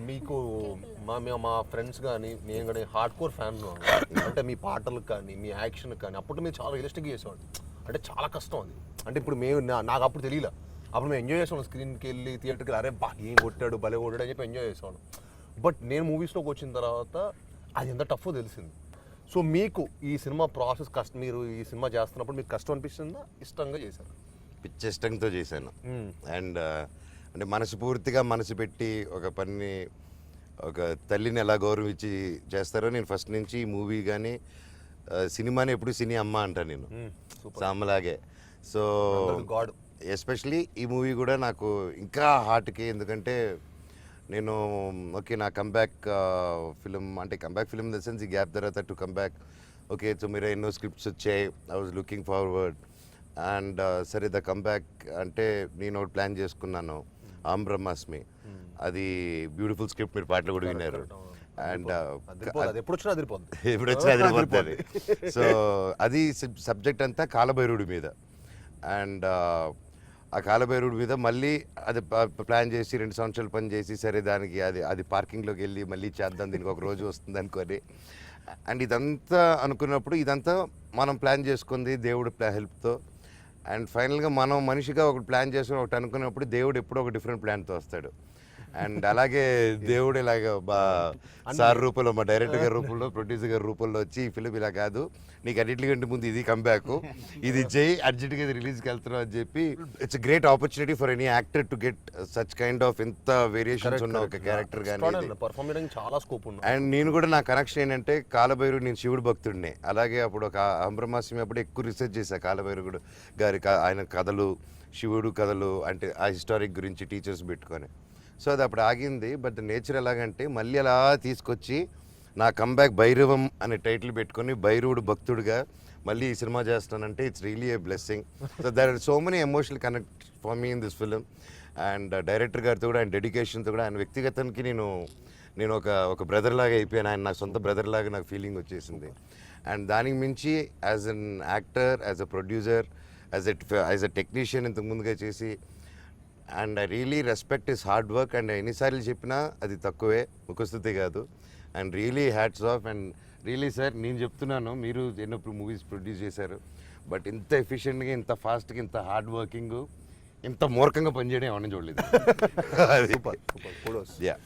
మీకు మా ఫ్రెండ్స్ కానీ నేను కానీ హార్డ్ కోర్ ఫ్యాన్. అంటే మీ పాటలకు కానీ మీ యాక్షన్ కానీ అప్పుడు మేము చాలా రియలిస్టిక్గా చేసేవాడు. అంటే చాలా కష్టం అది. అంటే ఇప్పుడు మేము నాకు అప్పుడు తెలియలే. అప్పుడు మేము ఎంజాయ్ చేసేవాళ్ళం. స్క్రీన్కి వెళ్ళి థియేటర్కి వెళ్ళి అరే బా ఏం కొట్టాడు భలే కొట్టాడు అని చెప్పి ఎంజాయ్ చేసేవాళ్ళం. బట్ నేను మూవీస్లోకి వచ్చిన తర్వాత అది ఎంత టఫో తెలిసింది. సో మీకు ఈ సినిమా ప్రాసెస్ కష్టం, మీరు ఈ సినిమా చేస్తున్నప్పుడు మీకు కష్టం అనిపిస్తుందా, ఇష్టంగా చేశారు? పిచ్చిష్టంతో చేశాను. అండ్ అంటే మనస్ఫూర్తిగా మనసు పెట్టి ఒక పని, ఒక తల్లిని ఎలా గౌరవించి చేస్తారో నేను ఫస్ట్ నుంచి ఈ మూవీ కానీ సినిమాని ఎప్పుడు సినీ అమ్మ అంటాను నేను, అమ్మలాగే. సో గాడ్ ఎస్పెషలీ ఈ మూవీ కూడా నాకు ఇంకా హార్ట్కి, ఎందుకంటే నేను ఓకే నా కంబ్యాక్ ఫిలిం, అంటే comeback film in the sense ఈ గ్యాప్ తర్వాత టు కంబ్యాక్. ఓకే సో మీరు ఎన్నో స్క్రిప్ట్స్ వచ్చాయి, I was looking forward. And సరే ద కంబ్యాక్ అంటే నేను ఒకటి ప్లాన్ చేసుకున్నాను, ఆం బ్రహ్మాస్మి. అది బ్యూటిఫుల్ స్క్రిప్ట్, మీరు పాటలు కూడా విన్నారు. అండ్ ఎప్పుడు వచ్చినా అదిరిపోతుంది. సో అది సబ్జెక్ట్ అంతా కాలభైరుడి మీద. అండ్ ఆ కాలభైరుడి మీద మళ్ళీ అది ప్లాన్ చేసి 2 సంవత్సరాలు పని చేసి సరే దానికి అది పార్కింగ్లోకి వెళ్ళి మళ్ళీ చేద్దాం, దీనికి ఒక రోజు వస్తుంది అనుకొని. అండ్ ఇదంతా అనుకున్నప్పుడు ఇదంతా మనం ప్లాన్ చేసుకుంది దేవుడు హెల్ప్తో. అండ్ ఫైనల్గా మనం మనిషిగా ఒకటి ప్లాన్ చేసుకుని ఒకటి అనుకున్నప్పుడు దేవుడు ఎప్పుడో ఒక డిఫరెంట్ ప్లాన్తో వస్తాడు. అండ్ అలాగే దేవుడు ఇలాగ సార్ రూపంలో, మా డైరెక్టర్ గారి రూపంలో, ప్రొడ్యూసర్ గారి రూపంలో వచ్చి ఈ ఫిలిం ఇలా కాదు, నీకు అన్నింటికంటే ముందు ఇది కంబ్యాక్, ఇది జై అర్జెంట్గా ఇది రిలీజ్కి వెళ్తున్నావు అని చెప్పి. It's great opportunity for any actor to get such kind of ఇంత వేరియేషన్స్ ఉన్న ఒక క్యారెక్టర్ కానీ చాలా స్కోప్ ఉంది. అండ్ నేను కూడా నా కనెక్షన్ ఏంటంటే కాలభైరుడు, నేను శివుడు భక్తుడిని. అలాగే అప్పుడు ఒక అంబ్రహ్మాస్మి అప్పుడు ఎక్కువ రీసెర్చ్ చేశాను కాలభైరుడు గారి ఆయన కథలు, శివుడు కథలు, అంటే ఆ హిస్టారిక్ గురించి టీచర్స్ పెట్టుకొని. సో అది అప్పుడు ఆగింది. బట్ నేచర్ ఎలాగంటే మళ్ళీ అలా తీసుకొచ్చి నా కంబ్యాక్ భైరవం అనే టైటిల్ పెట్టుకొని భైరవుడు భక్తుడిగా మళ్ళీ ఈ సినిమా చేస్తానంటే it's really a blessing. So there are so many emotional connect for me in this film. And director గారితో కూడా, ఆయన డెడికేషన్తో కూడా, ఆయన వ్యక్తిగతానికి నేను ఒక బ్రదర్ లాగా అయిపోయాను. ఆయన నాకు సొంత బ్రదర్ లాగా నాకు ఫీలింగ్ వచ్చేసింది. అండ్ దానికి మించి as an actor, as a producer, as a technician ఇంతకు ముందుగా చేసి. And I really respect his hard work. And ఎన్నిసార్లు చెప్పినా అది తక్కువే, ముఖస్థుతి కాదు. And really hats off. And really sir, నేను చెప్తున్నాను, మీరు ఎన్నో మూవీస్ ప్రొడ్యూస్ చేశారు, బట్ ఇంత ఎఫిషియెంట్గా, ఇంత ఫాస్ట్గా, ఇంత హార్డ్ వర్కింగ్, ఇంత మూర్ఖంగా పనిచేయడం ఏమన్నా చూడలేదు. సూపర్. యా.